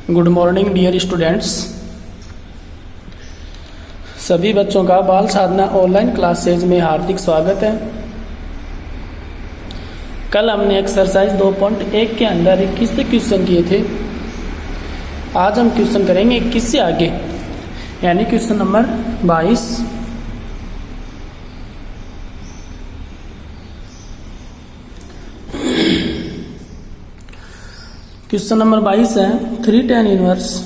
Good morning dear students. सभी बच्चों का बाल साधना ऑनलाइन क्लासेज में हार्दिक स्वागत है। कल हमने एक्सरसाइज 2.1 के अंदर 21 से क्वेश्चन किए थे। आज हम क्वेश्चन करेंगे 21 से आगे, यानी क्वेश्चन नंबर 22। क्वेश्चन नंबर 22 है 3 tan inverse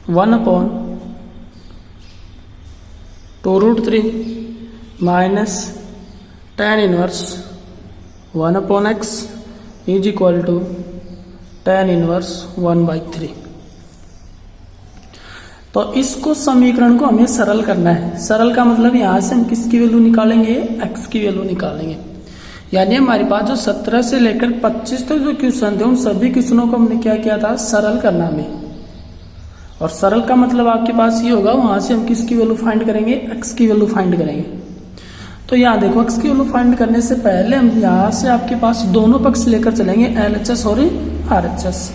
1/2√3 minus tan inverse 1/x is equal to tan inverse 1/3। तो इसको समीकरण को हमें सरल करना है। सरल का मतलब यहां से हम किसकी वैल्यू निकालेंगे, x की वैल्यू निकालेंगे। यानी हमारे पास जो 17 से लेकर 25 तक जो क्वेश्चन थे उन सभी क्वेश्चनों को हमने क्या किया था, सरल करना में। और सरल का मतलब आपके पास ये होगा, वहां से हम किसकी वैल्यू फाइंड करेंगे, x की वैल्यू फाइंड करेंगे। तो यहाँ देखो, x की वैल्यू फाइंड करने से पहले हम यहाँ से आपके पास दोनों पक्ष लेकर चलेंगे, LHS और RHS।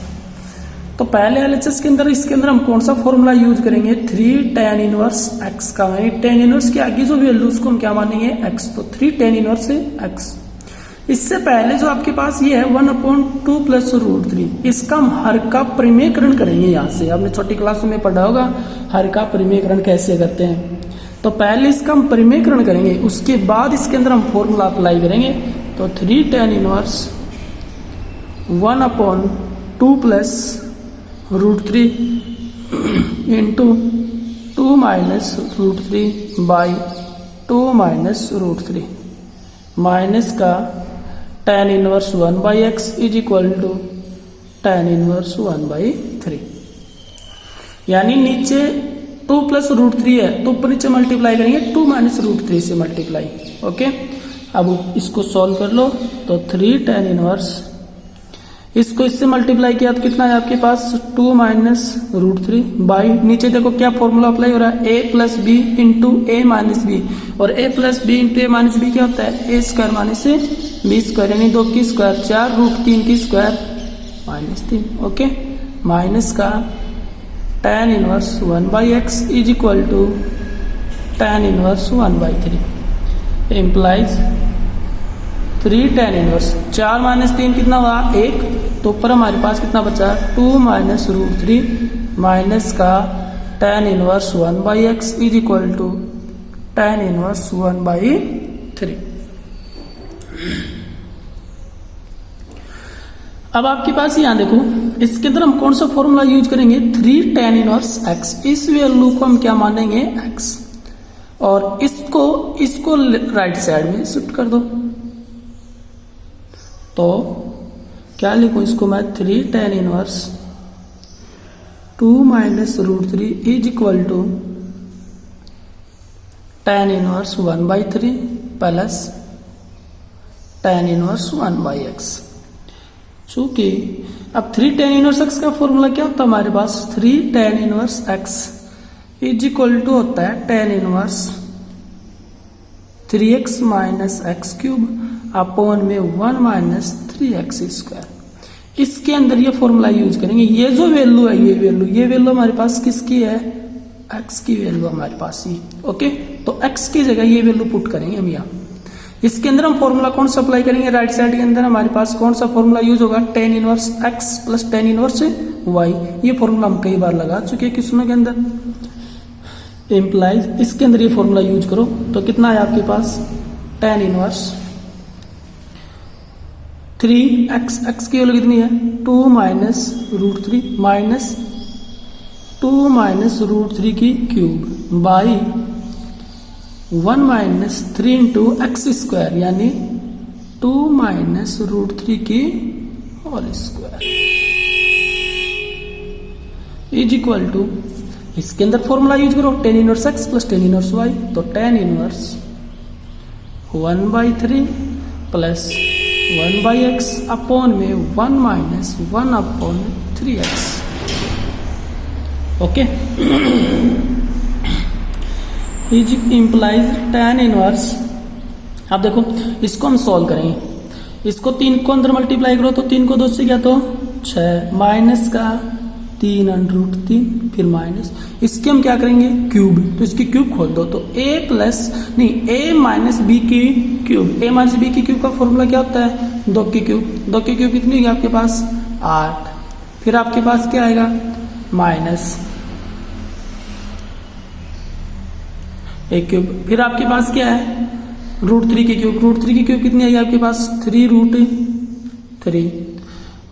तो पहले LHS के अंदर, इसके अंदर हम कौन सा फॉर्मूला यूज करेंगे, 3 tan इनवर्स x का। tan इनवर्स के आगे जो वैल्यू उसको हम क्या मानेंगे, x। तो 3 tan इनवर्स x। इससे पहले जो आपके पास ये है 1/2 + √3, इसका हम हर का परिमेयकरण करेंगे। यहाँ से आपने छोटी क्लास में पढ़ा होगा हर का परिमेयकरण कैसे करते हैं। तो पहले इसका हम परिमेयकरण करेंगे, उसके बाद इसके अंदर हम फॉर्मूला अप्लाई करेंगे। तो 3 tan इनवर्स 1/2 + √3 इंटू 2 - √3/2 - √3 माइनस का tan inverse 1/x is equal to tan inverse 1/3। यानी नीचे 2 + √3 है तो ऊपर नीचे मल्टीप्लाई करेंगे 2 - √3 से मल्टीप्लाई। ओके, अब इसको सॉल्व कर लो। तो 3 tan इनवर्स, इसको इससे मल्टीप्लाई किया तो कितना है आपके पास, 2 - √3 बाई, नीचे देखो क्या फॉर्मूला अप्लाई हो रहा है, a + b into a - b। और a + b into a - b क्या होता है, a² - b², यानी 2 की स्क्वायर 4 √3 की स्क्वायर -3। ओके, माइनस का tan inverse 1/x is equal to tan inverse 1/3 implies 3 tan inverse 4 - 3 कितना हुआ, 1। तो ऊपर हमारे पास कितना बचा, 2 - √3 माइनस का tan inverse 1/x is equal to tan inverse 1/3। अब आपके पास यहां देखो, इसके अंदर हम कौन सा फॉर्मूला यूज करेंगे, 3 tan इनवर्स x। इस वैल्यू को हम क्या मानेंगे, x। और इसको राइट साइड में शिफ्ट कर दो। तो क्या लिखूं इसको मैं, 3 tan inverse 2 - √3 is equal to tan inverse 1/3 plus tan inverse 1/x। चूंकि अब 3 tan इनवर्स x का फॉर्मूला क्या होता है हमारे पास, 3 tan inverse x is equal to होता है tan inverse 3x - x³ upon में 1 - 3x²। इसके अंदर ये फॉर्मूला यूज करेंगे। ये जो वैल्यू है, ये वैल्यू हमारे पास किसकी है, x की वैल्यू हमारे पास ही। ओके, तो x की जगह ये वैल्यू पुट करेंगे हम यहाँ। इसके अंदर हम फॉर्मूला कौन सा अप्लाई करेंगे, राइट साइड के अंदर हमारे पास कौन सा फॉर्मूला यूज होगा, tan inverse x + tan inverse y। ये फॉर्मूला हम कई बार लगा चुके हैं क्वेश्चनों के अंदर। इम्प्लाइज इसके अंदर ये फॉर्मूला यूज करो तो कितना है आपके पास, tan इनवर्स 3x की वैल्यू कितनी है, 2 - √3 माइनस 2 - √3 की क्यूब बाई 1 - 3 इंटू x², यानी 2 - √3 की whole square is equal to, इसके अंदर फॉर्मूला यूज करो tan inverse x + tan inverse y। तो tan inverse 1/3 plus 1/x upon में 1 - 1/3x। Okay, is implies tan inverse. अब देखो इसको हम सॉल्व करेंगे, इसको 3 को अंदर मल्टीप्लाई करो तो 3 को 2 से क्या, तो 6 माइनस का 3√3 फिर माइनस, इसके हम क्या करेंगे क्यूब, तो इसकी क्यूब खोल दो, तो a माइनस बी की क्यूब, a माइनस बी की क्यूब का फॉर्मूला क्या होता है 2 की क्यूब, 2 की क्यूब कितनी होगी आपके पास 8, फिर आपके पास क्या आएगा माइनस एक क्यूब, फिर आपके पास क्या है √3 की क्यूब, √3 की क्यूब कितनी आएगी आपके पास 3√3,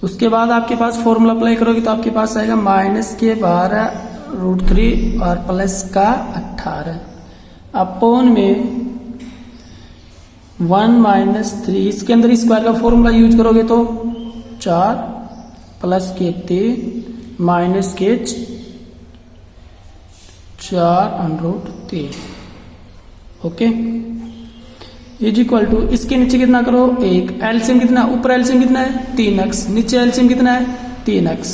उसके बाद आपके पास फॉर्मूला अप्लाई करोगे तो आपके पास आएगा माइनस के 12√3 और प्लस का 18 अपॉन में 1 माइनस 3, इसके अंदर स्क्वायर का फॉर्मूला यूज करोगे तो 4 प्लस के 3 माइनस के 4√3, ओके इज इक्वल टू, इसके नीचे कितना करो 1, एलसीएम कितना, ऊपर एलसीएम कितना है 3x, नीचे एलसीएम कितना है 3x,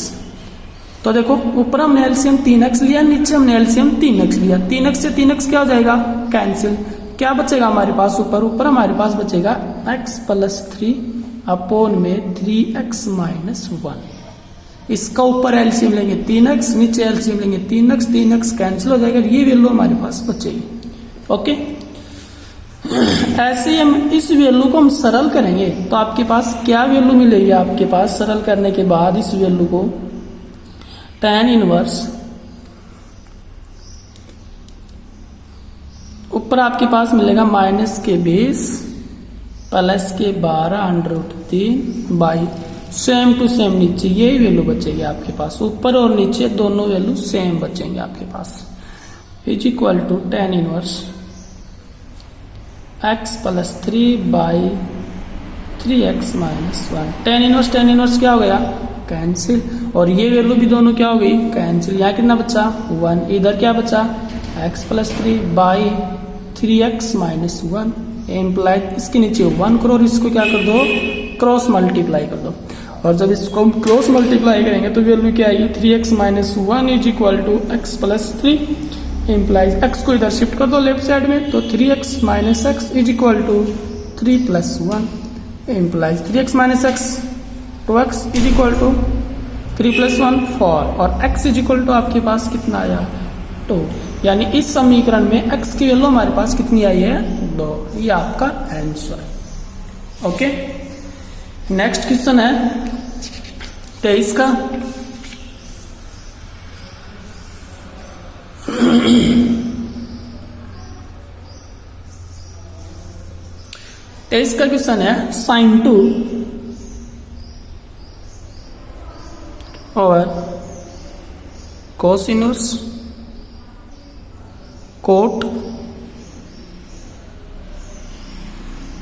तो देखो ऊपर हमने एलसीएम 3x लिया, नीचे हमने एलसीएम 3x लिया, 3x से 3x क्या हो जाएगा कैंसिल, क्या बचेगा हमारे पास ऊपर हमारे पास बचेगा x प्लस 3 अपॉन में 3x माइनस 1, इसका ऊपर एलसीएम लेंगे 3x, नीचे एलसीएम लेंगे 3x कैंसिल हो जाएगा, ये वैल्यू हमारे पास बचेगी, ओके। ऐसे ही हम इस वैल्यू को हम सरल करेंगे तो आपके पास क्या वैल्यू मिलेगी, आपके पास सरल करने के बाद इस वैल्यू को tan इनवर्स, ऊपर आपके पास मिलेगा माइनस के 20 प्लस के 12√3 बाई सेम टू सेम नीचे यही वैल्यू बचेगी आपके पास, ऊपर और नीचे दोनों वैल्यू सेम बचेंगे आपके पास, is equal to tan inverse x plus 3 by 3x minus 1, tan inverse क्या हो गया कैंसिल, और ये वैल्यू भी दोनों क्या हो गई कैंसिल, यहाँ कितना बचा 1, इधर क्या बचा x plus 3 by 3x minus 1 implied, इसके नीचे 1 करो और इसको क्या कर दो क्रॉस मल्टीप्लाई कर दो, और जब इसको हम क्रॉस मल्टीप्लाई करेंगे तो वैल्यू क्या आएगी 3x minus 1 is equal to x plus 3 implies, x को इधर शिफ्ट कर दो लेफ्ट साइड में, तो 3x minus x is equal to 3 plus 1 implies 3x minus x 2x is equal to 3 plus 1 4, और x इज इक्वल टू आपके पास कितना आया 2, यानी इस समीकरण में x की वैल्यू हमारे पास कितनी आई है 2, ये आपका आंसर, ओके। नेक्स्ट क्वेश्चन है 23 का, इसका क्वेश्चन है sin 2 और cos inverse cot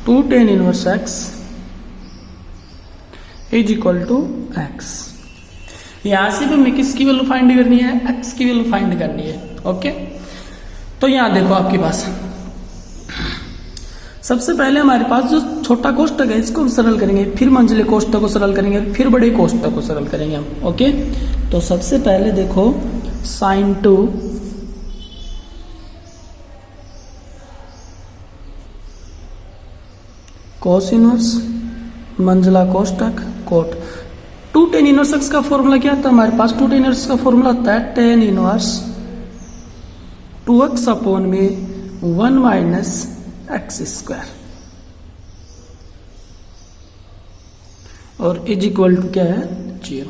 2 tan inverse x is equal to x, यहां से भी हमें किसकी वैल्यू फाइंड करनी है x की वैल्यू फाइंड करनी है, ओके। तो यहां देखो आपके पास सबसे पहले हमारे पास जो छोटा कोष्ठक है इसको हम सरल करेंगे, फिर मंझले कोष्ठक को सरल करेंगे, फिर बड़े कोष्ठक को सरल करेंगे हम, ओके। तो सबसे पहले देखो sin 2 cos इनवर्स मंझला कोष्ठक कोट 2 tan इनवर्स x का फॉर्मूला क्या था हमारे पास, 2 tan इनवर्स का फॉर्मूला होता है tan इनवर्स 2x अपॉन में 1 माइनस x स्क्वायर, और इज इक्वल टू क्या है 0,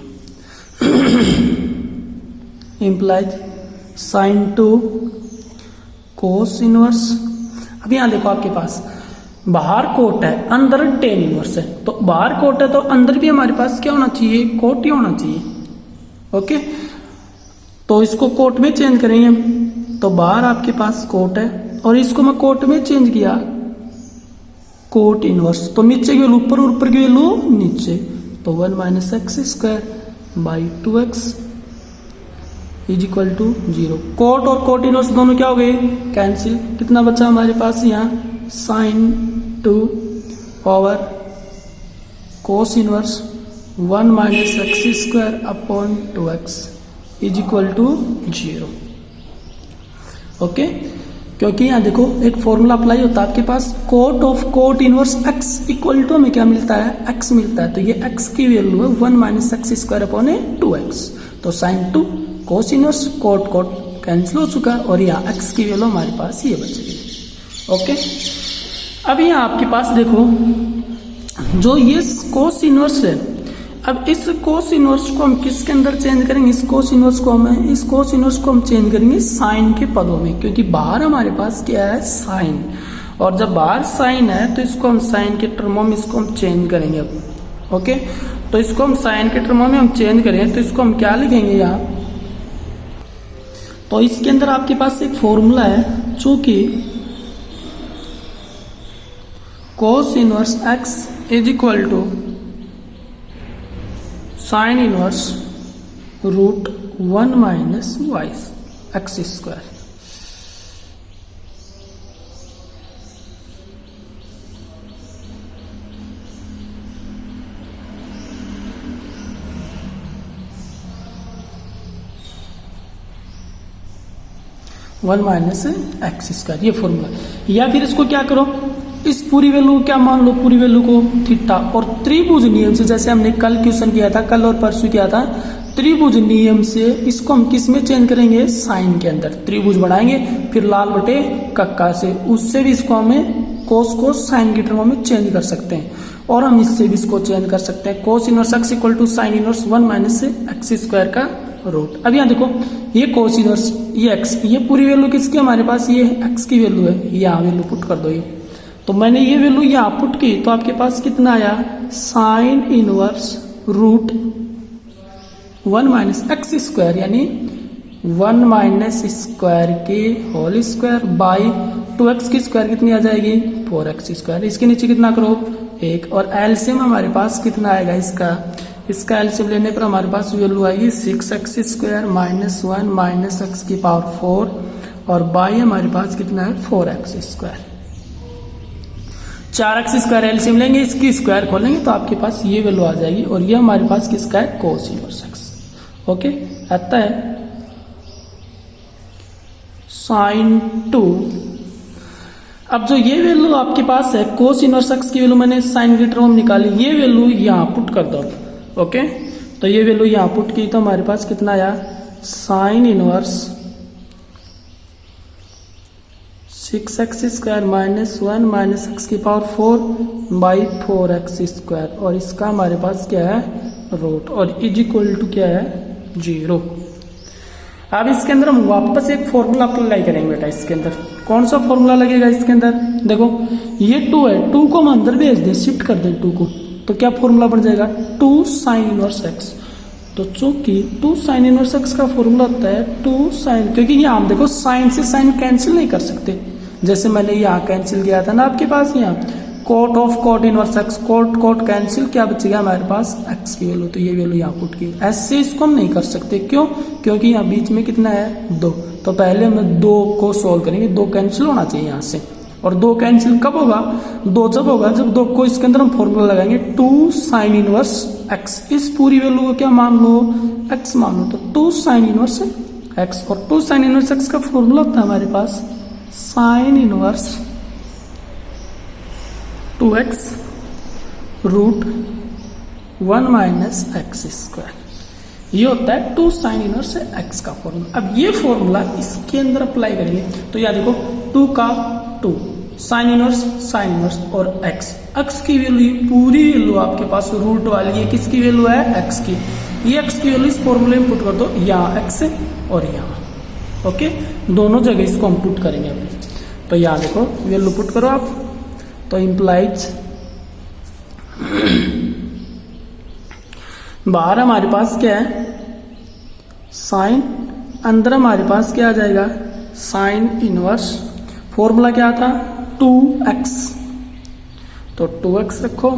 इम्प्लाइज sin 2 cos इनवर्स, अब यहां देखो आपके पास बाहर कोट है अंदर tan इनवर्स है, तो बाहर कोट है तो अंदर भी हमारे पास क्या होना चाहिए कोट ही होना चाहिए, ओके। तो इसको कोट में चेंज करेंगे, तो बाहर आपके पास कोट है और इसको मैं कोट में चेंज किया कोट इनवर्स, तो नीचे की वैल्यू ऊपर और ऊपर की वैल्यू नीचे, तो 1 minus x square by 2x is equal to 0, cot और कोट इनवर्स दोनों क्या हो गए कैंसिल, कितना बचा हमारे पास यहाँ sin 2 over cos inverse 1 minus x square upon 2x is equal to 0, okay. क्योंकि यहाँ देखो एक फॉर्मूला अप्लाई होता है आपके पास, cot of cot inverse x equal to हमें क्या मिलता है, एक्स मिलता है। तो ये एक्स की वैल्यू है 1 minus x square upon 2x। तो sine 2 cos inverse cot cot cancel हो चुका और यहाँ एक्स की वैल्यू हमारे पास ये बचेगी। ओके, अब यहाँ आपके पास देखो जो ये कोस इनवर्स है, अब इस कोस इनवर्स को हम किसके अंदर चेंज करेंगे, इस कोस इनवर्स को हम चेंज करेंगे साइन के पदों में, क्योंकि बाहर हमारे पास क्या है, साइन। और जब बाहर साइन है तो इसको हम साइन के टर्मों में इसको हम चेंज करेंगे अब। ओके, तो इसको हम साइन के टर्मों में हम चेंज करें तो इसको हम क्या लिखेंगे यहाँ, तो इसके अंदर आपके पास एक फॉर्मूला है, चूंकि cos inverse x is equal to sine inverse root 1 minus y x square. One minus x square, ये फॉर्मूला। या फिर इसको क्या करो, इस पूरी वैल्यू क्या मान लो, पूरी वैल्यू को थीटा, और त्रिभुज नियम से, जैसे हमने कल क्वेश्चन किया था, कल और परसों किया था, त्रिभुज नियम से इसको हम किस में चेंज करेंगे, साइन के अंदर त्रिभुज बनाएंगे, फिर लाल बटे कक्का से, उससे भी इसको हमें कोस को साइन की टर्मों में चेंज कर सकते हैं, और हम इससे भी इसको चेंज कर सकते हैं, cos inverse x equal to sine inverse 1 minus x square का रूट। अब यहाँ देखो ये कोस इनवर्स, ये एक्स, ये पूरी वैल्यू किसकी हमारे पास, ये एक्स की वैल्यू है, यहाँ वैल्यू पुट कर दो ये। तो मैंने ये वैल्यू यहाँ पुट की तो आपके पास कितना आया, sine inverse root 1 minus x square, यानी 1 माइनस स्क्वायर के होल स्क्वायर बाई 2x की स्क्वायर कितनी आ जाएगी, 4x स्क्वायर। इसके नीचे कितना करो 1, और एलसीएम हमारे पास कितना आएगा इसका एलसीएम लेने पर हमारे पास वैल्यू आएगी 6x square minus 1 minus x की पावर 4, और बाई हमारे पास कितना है 4x square. 4x square LCM लेंगे, इसकी स्क्वायर खोलेंगे तो आपके पास ये वैल्यू आ जाएगी, और ये हमारे पास किसका है, कोस इनवर्स एक्स। ओके, आता है साइन 2। अब जो ये वैल्यू आपके पास है कोस इनवर्स एक्स की वैल्यू मैंने साइन की टर्म निकाली, ये वैल्यू यहाँ पुट कर दो। ओके, तो ये वैल्यू यहाँ पुट की तो हमारे पास कितना आया, sine inverse 6x square minus 1 minus x की पावर 4 बाई 4x स्क्वायर, और इसका हमारे पास क्या है, रूट, और इज इक्वल टू क्या है, 0। अब इसके अंदर हम वापस एक फॉर्मूला अप्लाई करेंगे बेटा। इसके अंदर कौन सा फॉर्मूला लगेगा, इसके अंदर देखो ये 2 है, 2 को हम अंदर भेज दें, शिफ्ट कर दें 2 को, तो क्या फॉर्मूला बन जाएगा, 2 साइन इनवर्स एक्स। तो चूंकि 2 साइन इनवर्स एक्स का फॉर्मूला होता है 2 साइन, क्योंकि यहाँ हम देखो साइन से साइन कैंसिल नहीं कर सकते, जैसे मैंने यहाँ कैंसिल किया था ना आपके पास, यहाँ cot of cot inverse x, cot cot cancel, क्या बचेगा हमारे पास, एक्स की वैल्यू, तो ये वैल्यू यहाँ पुट की। ऐसे इसको हम नहीं कर सकते, क्यों, क्योंकि यहाँ बीच में कितना है 2, तो पहले हम 2 को सोल्व करेंगे, 2 कैंसिल होना चाहिए यहाँ से, और 2 कैंसिल कब होगा, 2 जब होगा जब 2 को इसके अंदर हम फॉर्मूला लगाएंगे 2 साइन इनवर्स एक्स, इस पूरी वैल्यू को क्या मान लो, एक्स मान लो, तो 2 साइन इनवर्स एक्स, और 2 साइन इनवर्स एक्स का फॉर्मूला होता है हमारे पास sine inverse 2x root 1 minus x square, ये होता है 2 साइन इनवर्स एक्स का फॉर्मूला। अब ये फॉर्मूला इसके अंदर अप्लाई करेंगे तो याद देखो 2 का 2 साइन इनवर्स और एक्स की वैल्यू, पूरी वैल्यू आपके पास रूट वाली है, किसकी वैल्यू है, एक्स की। ये एक्स की वैल्यू इस फॉर्मूले में पुट कर दो, यहाँ एक्स और यहाँ। ओके, दोनों जगह इसको हम पुट करेंगे अभी। तो यहाँ देखो वैल्यू पुट करो आप, तो इम्प्लाइज बाहर हमारे पास क्या है, साइन, अंदर हमारे पास क्या आ जाएगा, साइन इनवर्स, फॉर्मूला क्या था 2x, तो 2x रखो,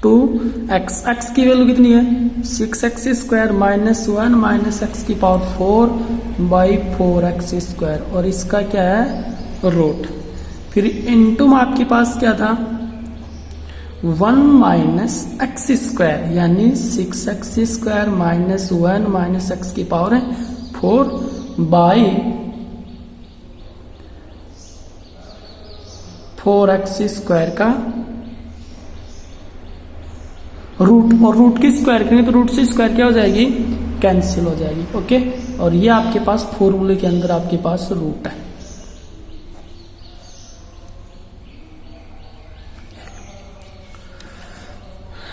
2x, x की वैल्यू कितनी है 6x square minus 1 minus x की पावर 4 बाई 4x स्क्वायर, और इसका क्या है रूट, फिर इनटू में आपके पास क्या था 1 माइनस एक्स स्क्वायर, यानी 6x square minus 1 minus x की पावर है 4 बाई 4x² का रूट, और रूट की स्क्वायर करेंगे तो रूट से स्क्वायर क्या हो जाएगी, कैंसिल हो जाएगी। ओके, और ये आपके पास फॉर्मूले के अंदर आपके पास रूट है।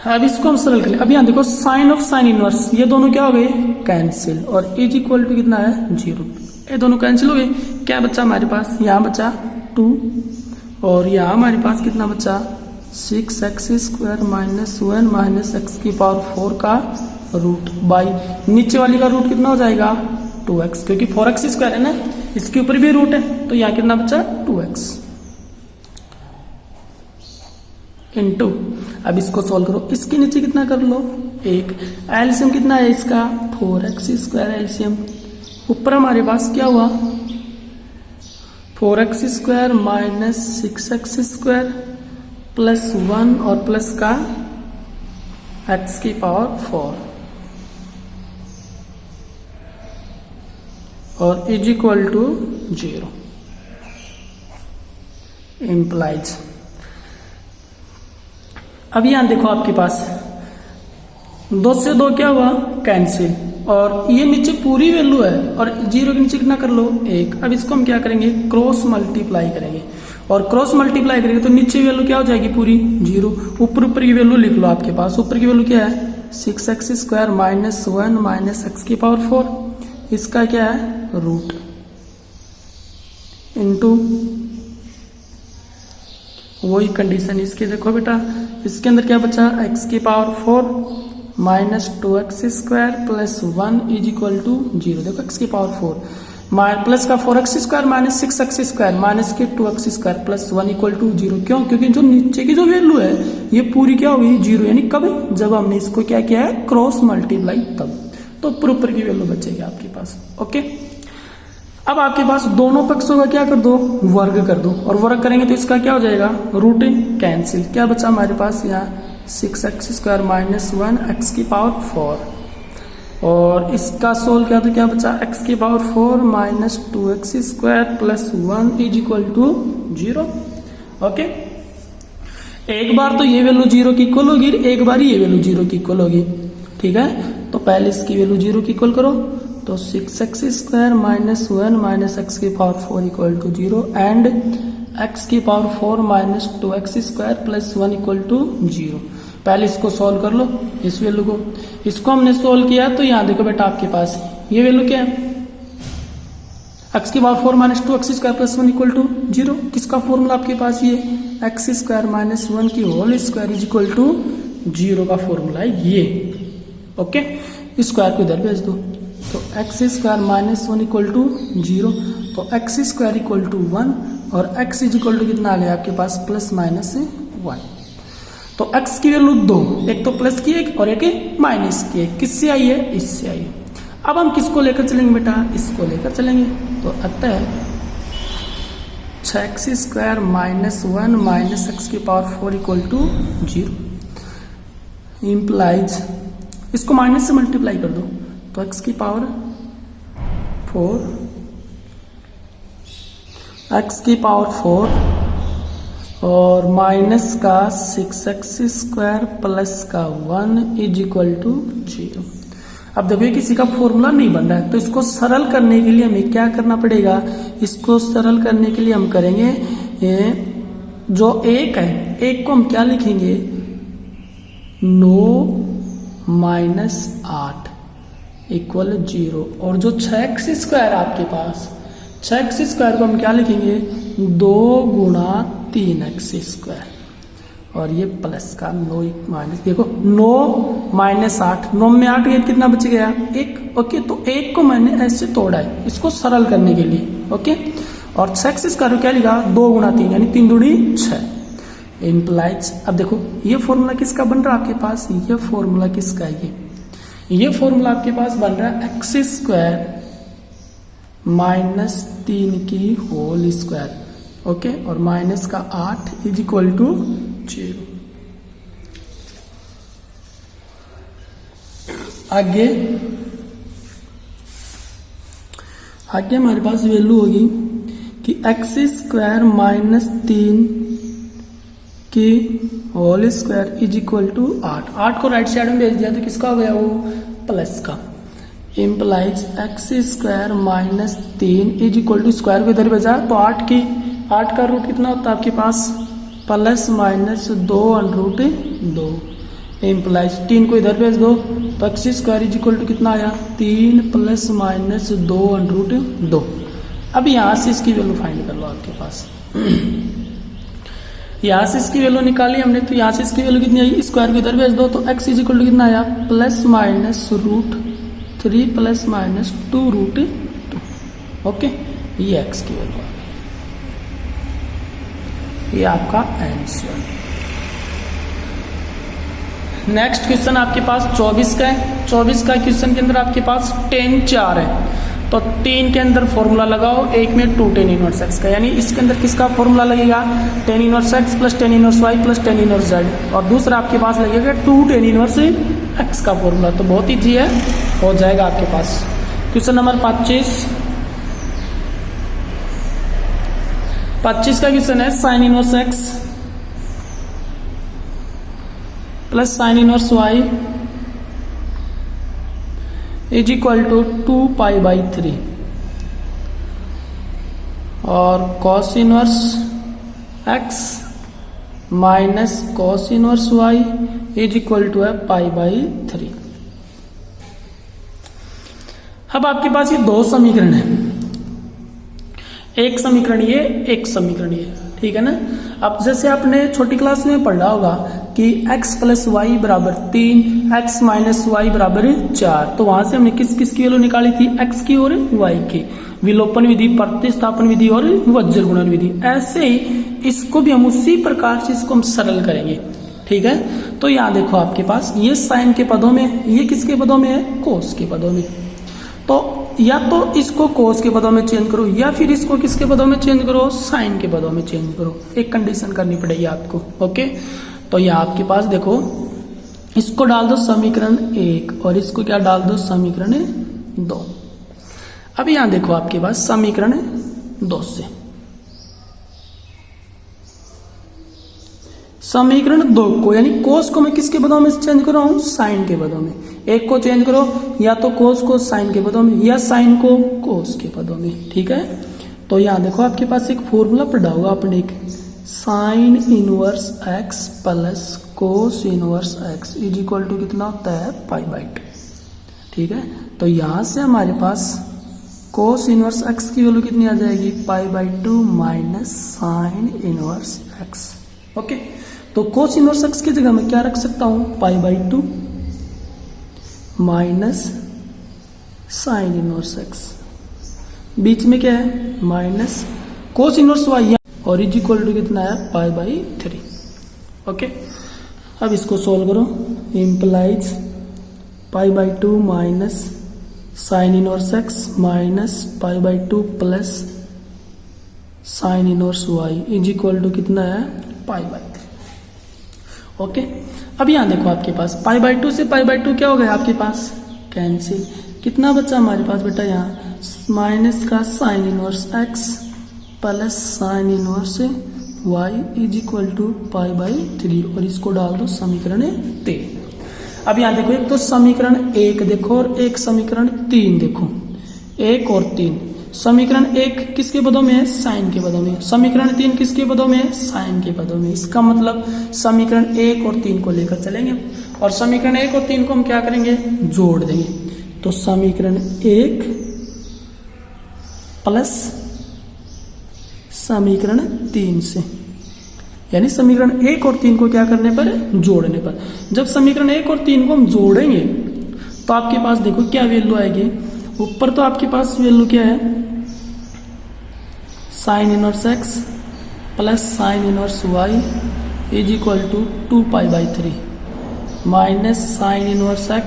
अब इसको हम सरल कर ले। अब यहां देखो साइन ऑफ साइन इनवर्स, ये दोनों क्या हो गए, कैंसिल, और इज इक्वल टू कितना है, 0। ये दोनों कैंसिल हो गए, क्या बचा हमारे पास, यहां बचा 2, और यहां हमारे पास कितना बचा, 6x² माइनस 1 माइनस x⁴ का रूट बाई नीचे वाली का रूट कितना हो जाएगा, 2x, क्योंकि 4x² है ना, इसके ऊपर भी रूट है, तो यहां कितना बचा, 2x इनटू, अब इसको सॉल्व करो, इसके नीचे कितना कर लो, 1, एलसीएम कितना है इसका, 4x² एलसीएम, ऊपर हमारे पास क्या हुआ, 4x² माइनस 6x² प्लस 1 और प्लस का x⁴ और इज इक्वल टू 0 इम्प्लाइज। अब यहां देखो आपके पास 2 से 2 क्या हुआ, कैंसिल, और ये नीचे पूरी वैल्यू है, और 0 के नीचे कितना कर लो, 1। अब इसको हम क्या करेंगे, क्रॉस मल्टीप्लाई करेंगे, और क्रॉस मल्टीप्लाई करेंगे तो नीचे वैल्यू क्या हो जाएगी, पूरी 0, ऊपर की वैल्यू लिख लो आपके पास, ऊपर की वैल्यू क्या है, 6x² माइनस 1 माइनस x⁴, इसका क्या है, रूट इनटू वही कंडीशन इसकी देखो बेटा, इसके अंदर क्या बचा, x⁴ minus 2x² plus 1 is equal to 0। देखो x⁴ प्लस का 4x² माइनस 6x² माइनस के 2x² प्लस 1 इक्वल टू 0। क्यों, क्योंकि जो नीचे की जो वैल्यू है ये पूरी क्या होगी, 0, यानी कब, जब हमने इसको क्या किया है, क्रॉस मल्टीप्लाई, तब, तो ऊपर की वैल्यू बचेगी आपके पास। ओके, अब आपके पास दोनों पक्षों का क्या कर दो, वर्ग कर दो, और वर्ग करेंगे तो इसका क्या हो जाएगा, रूट कैंसिल, क्या बचा हमारे पास यहाँ 6x² माइनस 1 x⁴, और इसका सोल्व किया तो क्या बचा, x⁴ minus 2x² plus 1 is equal to 0। Okay, एक बार तो ये वैल्यू 0 की इक्वल होगी, एक बार ये वैल्यू 0 की इक्वल होगी, ठीक है, तो पहले इसकी वैल्यू 0 की इक्वल करो, तो 6x² minus 1 minus x⁴ equal to 0 and x⁴ minus 2x² plus 1 equal to 0। पहले इसको सॉल्व कर लो, इस वैल्यू को, इसको हमने सॉल्व किया तो यहां देखो बेटा आपके पास ये वैल्यू क्या है, x⁴ minus 2x² plus 1 equal to 0। किसका फॉर्मूला आपके पास, ये x² माइनस 1 की whole square is equal to 0 का फॉर्मूला है ये। ओके, स्क्वायर को इधर भेज दो, तो x² माइनस 1 इक्वल टू 0, तो x² इक्वल टू 1 और x इज इक्वल टू कितना आ गया आपके पास, प्लस माइनस 1। तो x की वैल्यू 2, एक तो प्लस की एक और एक माइनस की एक, किससे आई है, इससे आई है। अब हम किसको लेकर चलेंगे बेटा, इसको लेकर चलेंगे, तो अतः 6x² minus 1 minus x⁴ equal to 0 implies, इसको माइनस से मल्टीप्लाई कर दो, तो x⁴ और माइनस का 6x² प्लस का 1 इज इक्वल टू 0। अब देखो ये किसी का फॉर्मूला नहीं बन रहा है, तो इसको सरल करने के लिए हमें क्या करना पड़ेगा, इसको सरल करने के लिए हम करेंगे जो 1 है, 1 को हम क्या लिखेंगे, 9 माइनस 8 इक्वल 0, और जो 6x² आपके पास, 6x² को हम क्या लिखेंगे, 2 गुणा 3x², और ये प्लस का 9 माइनस, देखो 9 माइनस 8, 9 में 8 गया, कितना बच गया, 1। ओके, तो 1 को मैंने ऐसे तोड़ा है इसको सरल करने के लिए। ओके, और 6x² क्या लिखा, 2 गुणा 3 यानी 3 दूनी 6 इम्प्लाइज। अब देखो ये फॉर्मूला किसका बन रहा है आपके पास, ये फॉर्मूला किसका है, ये फॉर्मूला आपके पास बन रहा है x² माइनस 3 की होल स्क्वायर। ओके, और माइनस का 8 इज इक्वल टू 0। आगे हमारे पास वैल्यू होगी कि x² माइनस 3 की whole square is equal to 8। 8 को राइट साइड में भेज दिया तो किसका हो गया वो प्लस का। Implies x square minus 3 is equal to square को इधर भेजा तो 8 का रूट कितना होता है आपके पास plus minus 2 under root 2। Implies 3 को इधर भेज दो तो x square is equal to कितना आया 3 प्लस माइनस 2 अंडर रूट 2। अब यहाँ से इसकी वैल्यू फाइंड कर लो आपके पास। यहाँ से इसकी वैल्यू निकाली हमने तो यहाँ से इसकी वैल्यू कितनी आई स्क्वायर को इधर भेज दो तो एक्स इज इक्वल टू कितना आया plus minus root 3 plus minus 2 root 2। Okay ये एक्स की वैल्यू आ गई, ये आपका आंसर। नेक्स्ट क्वेश्चन आपके पास 24 का है। 24 का क्वेश्चन के अंदर आपके पास tan 4 है तो 3 के अंदर फॉर्मूला लगाओ, एक में 2 tan इनवर्स x का, यानी इसके अंदर किसका फॉर्मूला लगेगा tan inverse x plus tan inverse y plus tan inverse z, और दूसरा आपके पास लगेगा 2 tan इनवर्स x का फॉर्मूला। तो बहुत ईजी है, हो जाएगा आपके पास। क्वेश्चन नंबर 25 का क्वेश्चन है sin inverse x plus sin inverse y is equal to 2 pi by 3 और cos inverse x minus cos inverse y is equal to है पाई बाई 3। अब आपके पास ये दो समीकरण है, एक समीकरण ये, एक समीकरण ये, ठीक है ना। अब जैसे आपने छोटी क्लास में पढ़ा होगा कि x प्लस वाई बराबर 3, x माइनस वाई बराबर 4, तो वहां से हमने किस किस की वैल्यू निकाली थी x की और y की, विलोपन विधि, प्रतिस्थापन विधि और वज्र गुणन विधि। ऐसे ही इसको भी हम उसी प्रकार से इसको हम सरल करेंगे, ठीक है। तो यहाँ देखो आपके पास ये साइन के पदों में, ये किसके पदों में है कोस के पदों में, तो या तो इसको कोस के पदों में चेंज करो या फिर इसको किसके पदों में चेंज करो साइन के पदों में चेंज करो, एक कंडीशन करनी पड़ेगी आपको। ओके तो यहाँ आपके पास देखो इसको डाल दो समीकरण 1 और इसको क्या डाल दो समीकरण 2। अब यहाँ देखो आपके पास समीकरण 2 से समीकरण 2 को यानी कोस को मैं किसके पदों में चेंज कर रहा हूं साइन के पदों में, एक को चेंज करो या तो कोस को साइन के पदों में या साइन को कोस के पदों में, ठीक है। तो यहाँ देखो आपके पास एक फॉर्मूला पढ़ा होगा अपने, एक sine inverse x plus cos inverse x is equal to कितना होता है पाई बाई 2, ठीक है। तो यहाँ से हमारे पास कोस इनवर्स x की वैल्यू कितनी आ जाएगी पाई by 2 minus sine inverse x। Okay तो कोस इनवर्स x की जगह मैं क्या रख सकता हूं पाई by 2 minus sine inverse x, बीच में क्या है माइनस कोस इनवर्स y और इज इक्वल टू कितना है पाई बाई 3। ओके अब इसको सोल्व करो, implies pi by 2 minus sine inverse x minus pi by 2 plus sign inverse y is equal to कितना है पाई बाई 3। ओके अब यहाँ देखो आपके पास पाई बाई 2 से पाई बाई 2 क्या हो गया आपके पास कैंसिल, कितना बचा हमारे पास बेटा यहाँ माइनस का sine inverse x plus sign inverse y is equal to pi by 3 और इसको डाल दो समीकरण 3। अब यहाँ देखो एक तो समीकरण 1 देखो और एक समीकरण 3 देखो, 1 और 3। समीकरण 1 किसके पदों में है साइन के पदों में, समीकरण 3 किसके पदों में है साइन के पदों में। इसका मतलब समीकरण 1 और 3 को लेकर चलेंगे और समीकरण 1 और 3 को हम क्या करेंगे जोड़ देंगे। तो समीकरण 1 प्लस समीकरण 3 से, यानी समीकरण 1 और 3 को क्या करने पर जोड़ने पर, जब समीकरण 1 और 3 को हम जोड़ेंगे तो आपके पास देखो क्या वैल्यू आएगी, ऊपर तो आपके पास वैल्यू क्या है sine inverse x plus sign inverse y is equal to 2 pi by 3 minus sine inverse x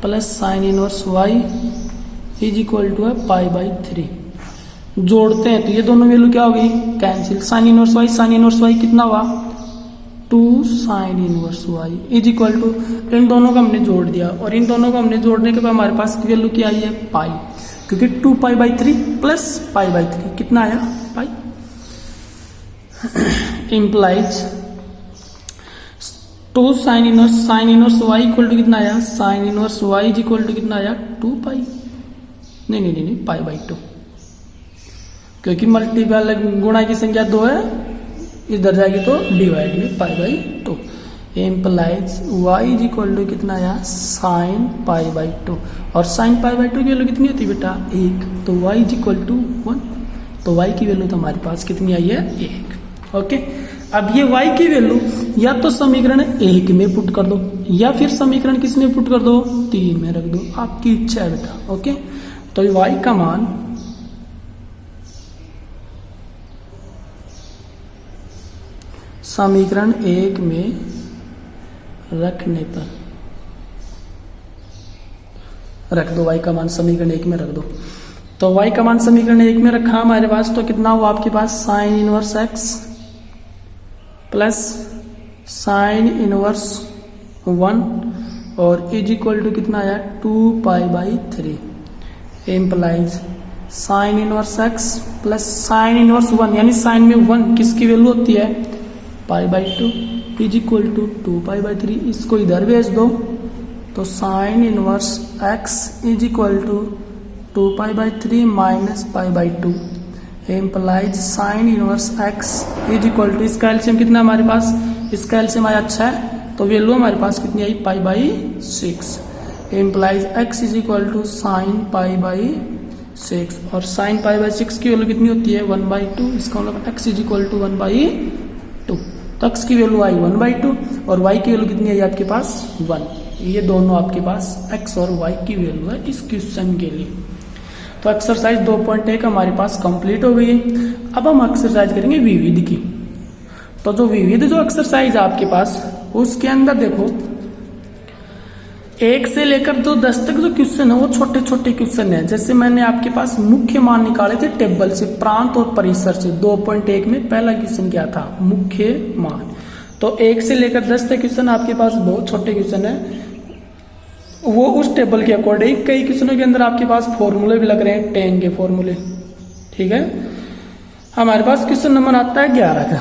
plus sign inverse y is equal to है पाई बाई 3। जोड़ते हैं तो ये दोनों वैल्यू क्या होगी कैंसिल, साइन इनवर्स y कितना हुआ 2 sine inverse y is equal to, इन दोनों को हमने जोड़ दिया और इन दोनों को हमने जोड़ने के बाद हमारे पास वैल्यू क्या आई है पाई, क्योंकि 2 pi by 3 plus pi by 3 कितना आया pi. Implies 2 sine inverse y equal to कितना आया, sine inverse y is equal to कितना आया 2 पाई, नहीं पाई बाई 2, क्योंकि मल्टीपल गुणा की संख्या 2 है, इधर जाएगी तो डिवाइड में pi by 2 implies y is equal to कितना आया साइन पाई बाई 2, और साइन पाई बाई 2 की वैल्यू कितनी होती है बेटा 1, तो वाई इज इक्वल टू 1, तो वाई की वैल्यू तो हमारे पास कितनी आई है 1। ओके, अब ये y की वैल्यू या तो समीकरण 1 में पुट कर दो या फिर समीकरण किस में पुट कर दो 3 में रख दो, आपकी इच्छा है बेटा। ओके, तो y का मान समीकरण 1 में रखने पर रख दो, y का मान समीकरण 1 में रख दो। तो y का मान समीकरण 1 में रखा हमारे पास, तो कितना हुआ आपके पास sine inverse x plus sign inverse 1 और इज इक्वल टू कितना आया 2 pi by 3 implies sine inverse x plus sign inverse 1, यानी साइन में 1 किसकी वैल्यू होती है pi by 2 is equal to 2 pi by 3, इसको इधर भेज दो तो sine inverse x is equal to 2 pi by 3 minus pi by 2 implies sine inverse x is equal to, इसका एलसीएम कितना हमारे पास, इसका एलसीएम आया अच्छा है तो वैल्यू हमारे पास कितनी आई pi by 6 implies x is equal to sine pi by 6, और साइन पाई बाई 6 की वैल्यू कितनी होती है 1 बाई 2, इसका मतलब x is equal to 1 by 2, तो x की वैल्यू आई 1 बाई 2 और y की वैल्यू कितनी आई आपके पास 1, ये दोनों आपके पास x और y की वैल्यू है इस क्वेश्चन के लिए। तो एक्सरसाइज 2.1 हमारे पास कंप्लीट हो गई है। अब हम एक्सरसाइज करेंगे विविध की। तो जो विविध जो एक्सरसाइज है आपके पास उसके अंदर देखो 1 से लेकर जो 10 तक जो क्वेश्चन है वो छोटे छोटे क्वेश्चन है। जैसे मैंने आपके पास मुख्य मान निकाले थे टेबल से, प्रांत और परिसर से। 2.1 में पहला क्वेश्चन क्या था मुख्य मान। तो 1 से लेकर 10 तक क्वेश्चन आपके पास बहुत छोटे क्वेश्चन है, वो उस टेबल के अकॉर्डिंग। कई क्वेश्चनों के अंदर आपके पास फॉर्मूले भी लग रहे हैं, टेन के फॉर्मूले, ठीक है। हमारे पास क्वेश्चन नंबर आता है 11 का।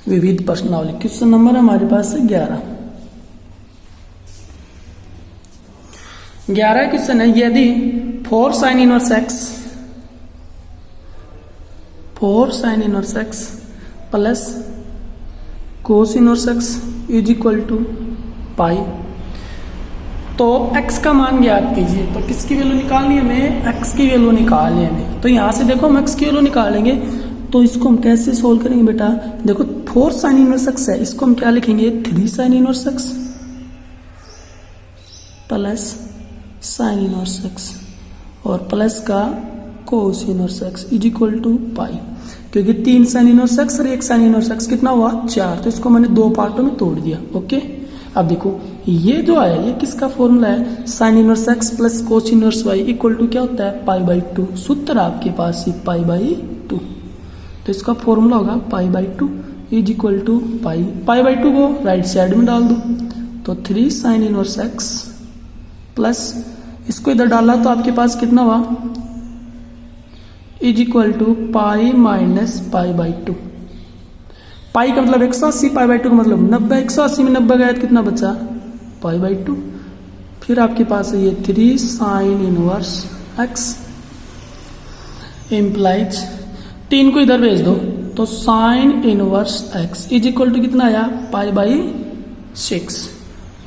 विविध प्रश्नावली क्वेश्चन नंबर हमारे पास है 11 क्वेश्चन है। यदि 4 sine inverse x plus cos inverse x is equal to pi, तो x का मान ज्ञात कीजिए। तो किसकी वैल्यू निकालनी है हमें, x की वैल्यू निकालनी है हमें। तो यहां से देखो हम x की वैल्यू निकालेंगे, तो इसको हम कैसे सोल्व करेंगे बेटा। देखो 4 साइन इनवर्स x है, इसको हम क्या लिखेंगे 3 sine inverse x plus sign inverse x और प्लस का cos inverse x is equal to pi, क्योंकि 3 साइन इनवर्स x और 1 साइन इनवर्स x कितना हुआ 4, तो इसको मैंने 2 पार्टों में तोड़ दिया। ओके, अब देखो ये जो है ये किसका फॉर्मूला है, sine inverse x plus cos inverse y equal to क्या होता है पाई बाई 2। सूत्र आपके पास ही पाई बाई 2, तो इसका फॉर्मूला होगा pi by 2 is equal to pi by 2 को राइट साइड में डाल दो, तो 3 साइन इनवर्स x प्लस इसको इधर डाला तो आपके पास कितना हुआ is equal to pi minus pi by 2। Pi का मतलब 180, पाई बाई 2 का मतलब 90। 180 में 90 गया तो कितना बचा पाई बाई 2। फिर आपके पास है ये 3 साइन इनवर्स x इम्प्लाइज 3 को इधर भेज दो, तो sine inverse x is equal to कितना आया pi by 6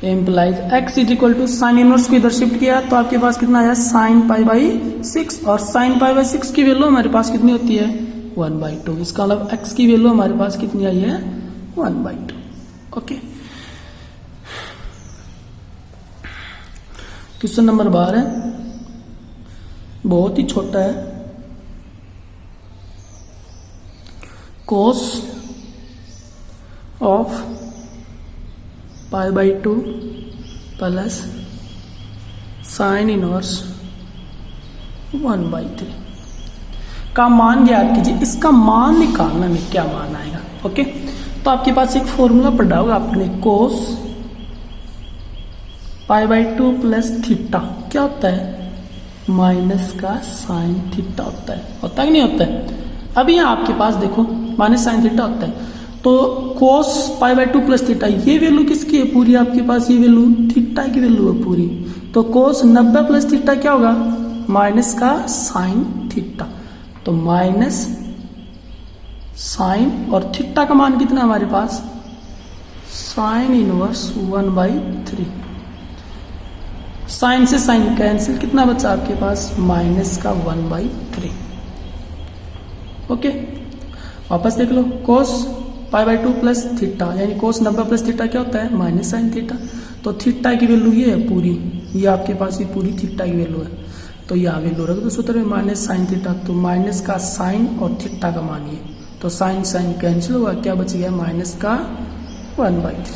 implies x is equal to sine inverse को इधर शिफ्ट किया तो आपके पास कितना आया साइन पाई बाई 6, और साइन पाई बाई 6 की वैल्यू हमारे पास कितनी होती है 1 बाई 2। इसका मतलब x की वैल्यू हमारे पास कितनी आई है 1 बाई 2। ओके, क्वेश्चन नंबर 12 बहुत ही छोटा है। Cos of pi by 2 plus sign inverse 1 by 3 का मान ज्ञात कीजिए। इसका मान निकालना में क्या मान आएगा। ओके, तो आपके पास एक फॉर्मूला पढ़ा होगा आपने, कोस π/2 प्लस थीटा क्या होता है, माइनस का साइन थीटा होता है कि नहीं होता है। अभी यहाँ आपके पास देखो माइनस साइन थीटा होता है, तो कोस π/2 प्लस थीटा, ये वैल्यू किसकी है पूरी आपके पास, ये वैल्यू थीटा की वैल्यू है पूरी। तो कोस 90 प्लस थीटा क्या होगा, माइनस का साइन थीटा। तो माइनस साइन और थीटा का मान कितना हमारे पास, साइन इनवर्स 1/3। साइन से साइन कैंसिल, कितना बचा आपके पास, माइनस का 1/3। ओके, वापस देख लो, कोस π/2 प्लस थीटा यानी कोस 90 प्लस थीटा क्या होता है, माइनस साइन थीटा। तो थीटा की वैल्यू ये है पूरी, ये आपके पास ये पूरी थीटा की वैल्यू है। तो यहाँ वैल्यू रख दो सूत्र में माइनस साइन थीटा, तो माइनस का साइन और थीटा का मान ये, तो साइन साइन कैंसिल हुआ, क्या बच गया, माइनस का 1/3।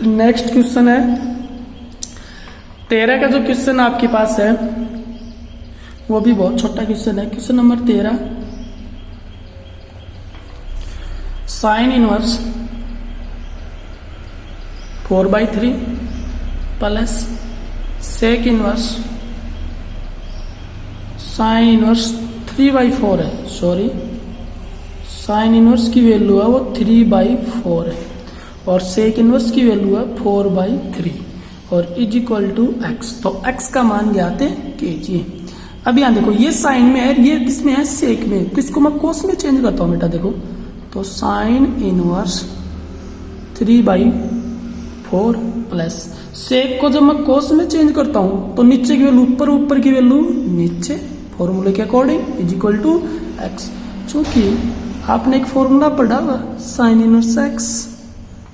नेक्स्ट क्वेश्चन है 13 का जो क्वेश्चन आपके पास है वो भी बहुत छोटा क्वेश्चन है। Question number 13, sine inverse 4/3 plus sec inverse sine inverse 3/4 है, सॉरी साइन इनवर्स की वैल्यू है वो 3/4 है और सेक इनवर्स की वैल्यू है 4/3 और इज इक्वल टू एक्स। तो एक्स का मान ज्ञात कीजिए। अब यहाँ देखो ये साइन में है, ये किसमें है, सेक में, तो इसको मैं कोस में चेंज करता हूँ बेटा। देखो तो साइन इनवर्स 3/4 प्लस सेक को जब मैं कोस में चेंज करता हूँ तो नीचे की वैल्यू ऊपर, ऊपर की वैल्यू नीचे, फॉर्मूले के according is equal to x. चूंकि आपने एक फॉर्मूला पढ़ा हुआ sine inverse x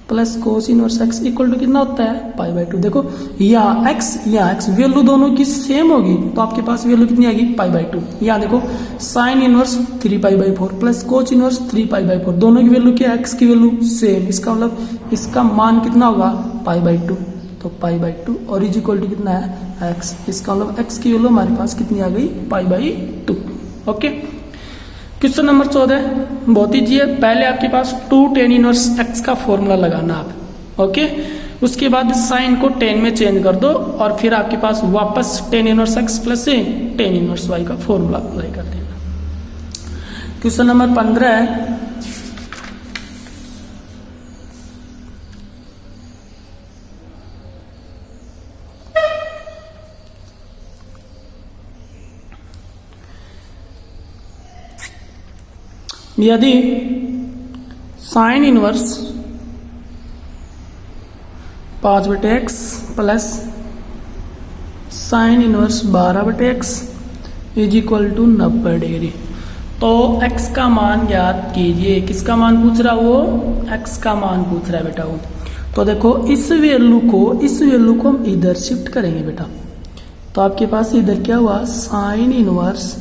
plus cos inverse x equal to कितना होता है, π/2। देखो यहाँ एक्स वैल्यू दोनों की सेम होगी तो आपके पास वैल्यू कितनी आएगी, π/2। यहाँ देखो sine inverse 3π/4 plus cos inverse 3π/4, दोनों की वैल्यू क्या है, एक्स की वैल्यू सेम, इसका मतलब इसका मान कितना होगा, π/2। तो π/2 और इज इक्वल टू कितना है, एक्स, इसका मतलब एक्स की वैल्यू हमारे पास कितनी आ गई, π/2। ओके, क्वेश्चन नंबर 14 बहुत ईजी है। पहले आपके पास 2 tan इनवर्स x का फॉर्मूला लगाना आप, ओके। उसके बाद साइन को tan में चेंज कर दो और फिर आपके पास वापस tan inverse x plus tan inverse y का फॉर्मूला अप्लाई कर देना। क्वेश्चन नंबर 15 है, यदि साइन inverse 5/x plus sign inverse 12/x is equal to 90 degree, तो x का मान ज्ञात कीजिए। किसका मान पूछ रहा है वो, x का मान पूछ रहा है बेटा वो। तो देखो इस वैल्यू को हम इधर शिफ्ट करेंगे बेटा, तो आपके पास इधर क्या हुआ, sine inverse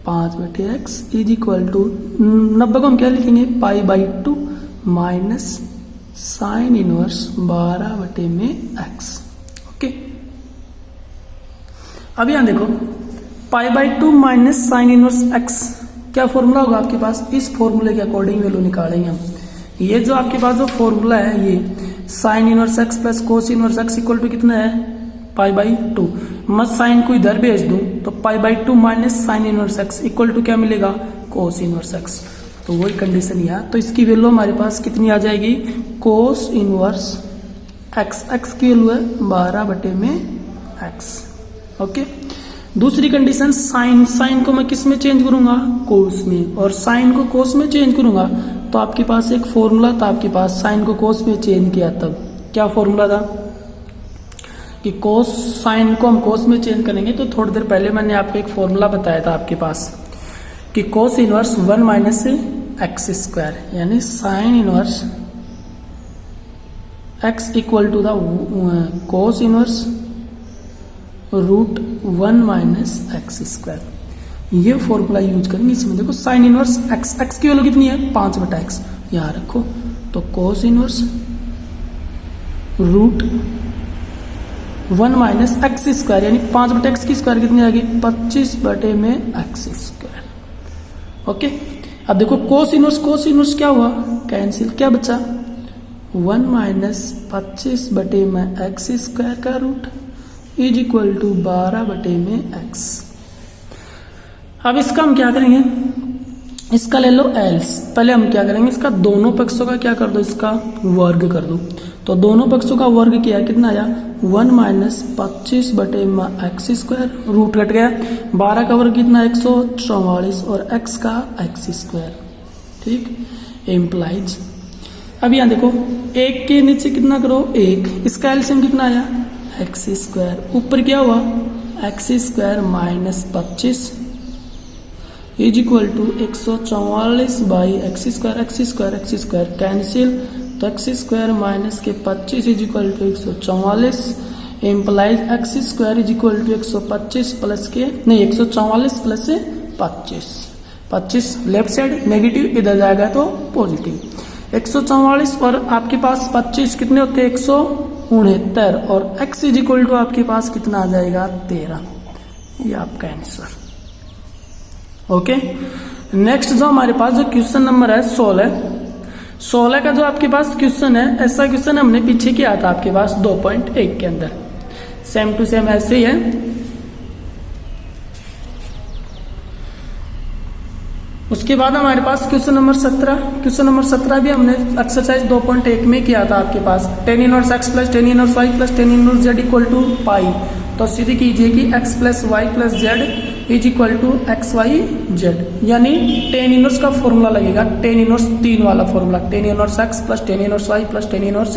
5/x is equal to 90 को हम क्या लिखेंगे, π/2 minus sine inverse 12/x। Okay, अब यहां देखो π/2 माइनस साइन इनवर्स x क्या फॉर्मूला होगा आपके पास, इस फॉर्मूले के अकॉर्डिंग वैल्यू निकालेंगे हम। ये जो आपके पास जो फॉर्मूला है ये sine inverse x plus cos inverse x equal to कितना है, π/2। मैं साइन को इधर भेज दूं तो π/2 minus sine inverse x equal to क्या मिलेगा, कोस इनवर्स x। तो वही कंडीशन यहाँ, तो इसकी वैल्यू हमारे पास कितनी आ जाएगी, कोस इनवर्स x की वैल्यू है 12/x। ओके, दूसरी कंडीशन साइन को मैं किस में चेंज करूंगा, कोस में, और साइन को कोस में चेंज करूंगा तो आपके पास एक फॉर्मूला था आपके पास, साइन को कोस में चेंज किया तब क्या फॉर्मूला था कि कोस, साइन को हम कोस में चेंज करेंगे। तो थोड़ी देर पहले मैंने आपको एक फॉर्मूला बताया था आपके पास कि cos inverse 1 minus x square, यानी sine inverse x equal to the cos inverse √1 minus x square. ये फॉर्मूला यूज करेंगे इसमें। देखो साइन इनवर्स x की वैल्यू कितनी है, 5/x, यहाँ रखो, तो cos inverse √1 minus x square यानी 5/x की स्क्वायर कितनी आएगी, 25/x स्क्वायर। ओके, अब देखो कोस इनवर्स क्या हुआ, कैंसिल, क्या बचा 1 माइनस 25 बटे में एक्स स्क्वायर का रूट इज इक्वल टू 12 बटे में एक्स। अब इसका हम क्या करेंगे, इसका ले लो एल्स, पहले हम क्या करेंगे, इसका दोनों पक्षों का क्या कर दो, इसका वर्ग कर दो। तो दोनों पक्षों का वर्ग किया, कितना आया 1 माइनस 25 बटे में एक्स स्क्वायर, रूट कट गया, 12 का वर्ग कितना 144 और x का एक्स स्क्वायर, ठीक, इम्प्लाइज। अब यहाँ देखो एक के नीचे कितना करो 1, इसका एलसीएम कितना आया एक्स स्क्वायर, ऊपर क्या हुआ x square minus 25 is equal to 144 by x square cancel, तो एक्स स्क्वायर माइनस के 25 is equal to 144 implies x square is equal to 125 plus के नहीं 144 प्लस से 25 लेफ्ट साइड नेगेटिव, इधर जाएगा तो पॉजिटिव। 144 और आपके पास 25 कितने होते हैं 169 और x इज इक्वल टू आपके पास कितना आ जाएगा 13, ये आपका आंसर। ओके, नेक्स्ट जो हमारे पास जो क्वेश्चन नंबर है 16 का जो आपके पास क्वेश्चन है, ऐसा क्वेश्चन हमने पीछे किया था आपके पास 2.1 के अंदर, सेम टू सेम ऐसे ही है। उसके बाद हमारे पास क्वेश्चन नंबर 17 भी हमने एक्सरसाइज 2.1 में किया था आपके पास, tan inverse x plus tan inverse y plus tan inverse z equal to pi. तो सीधे कीजिए कि x plus y plus z is equal to x y z, यानी tan इनवर्स का फॉर्मूला लगेगा, tan इनवर्स 3 वाला formula, tan inverse x plus tan inverse y plus tan inverse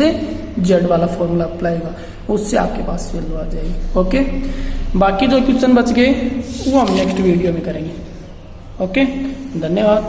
z वाला formula apply होगा, उससे आपके पास वैल्यू आ जाएगी। Okay, बाकी जो क्वेश्चन बच गए वो हम नेक्स्ट वीडियो में करेंगे। ओके, धन्यवाद।